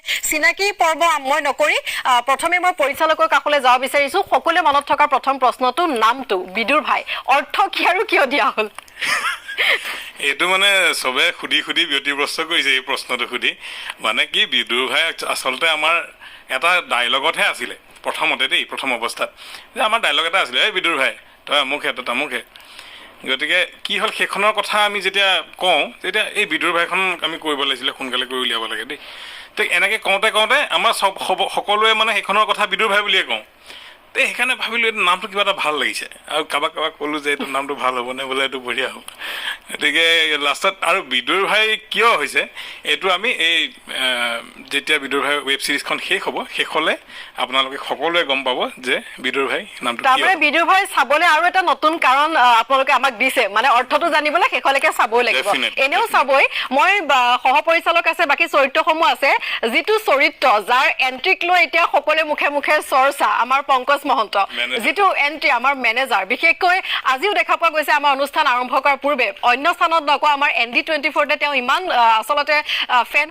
চিনাকি পৰ্ব মই নকৰি প্ৰথমে মই পৰিচালকৰ কাষলৈ যাব বিচাৰিছো সকলোৱে মনত থকা প্ৰথম প্ৰশ্নটো নামটো বিদুৰ ভাই অৰ্থ কি আৰু কিয় দিয়া হ'ল এইটো মানে সবে খুদি ব্যতিব্যস্ত কৰিছে এই প্ৰশ্নটো খুদি মানে কি বিদুৰ ভাই আসলতে আমাৰ এটা ডায়লগতহে আছিলে প্ৰথমতে দেই প্ৰথম অৱস্থাত যে আমাৰ ডায়লগ এটা আছিলে এই বিদুৰ ভাই তই আমুকহে তই তামুকহে গতিকে কি হ'ল সেইখনৰ কথা আমি যেতিয়া কওঁ তেতিয়া এই বিদুৰ ভাইখন আমি কৰিব লাগিছিলে সোনকালে কৰি উলিয়াব লাগে দেই তো এনেকৈ কওঁতে আমাৰ সকলোৱে মানে সেইখনৰ কথা বিদুৰ ভাই বুলিয়ে কওঁ তো সেইকাৰণে ভাবিলোঁ এইটো নামটো কিবা এটা ভাল লাগিছে আৰু কাৰোবাক ক'লোঁ যে এইটো নামটো ভাল হ'বনে বোলে এইটো বঢ়িয়া হ'ব গতিকে লাষ্টত আৰু বিদুৰ ভাই কিয় হৈছে এইটো আমি এই যেতিয়া বিদুৰ ভাই ৱেব ছিৰিজখন শেষ হ'ব শেষলৈ আপোনালোকে সকলোৱে গম পাব যে বিদুৰ ভাই নামটো তাৰমানে বিদুৰ ভাই চাবলৈ আৰু এটা নতুন কাৰণ আপোনালোকে আমাক দিছে মানে অৰ্থটো জানিবলৈ শেষলৈকে চাবই লাগিব এনেও চাবই মই সহপৰিচালক আছে বাকী চৰিত্ৰসমূহ আছে যিটো চৰিত্ৰ যাৰ এণ্ট্ৰিক লৈ এতিয়া সকলোৱে মুখে মুখে চৰ্চা আমাৰ পংকজ মহন্ত যিটো এণ্ট্ৰি আমাৰ মেনেজাৰ বিশেষকৈ আজিও দেখা পোৱা গৈছে আমাৰ অনুষ্ঠান আৰম্ভ কৰাৰ পূৰ্বে অন্য স্থানত নকোৱা আমাৰ ND24 তেওঁ ইমান আচলতে ফেন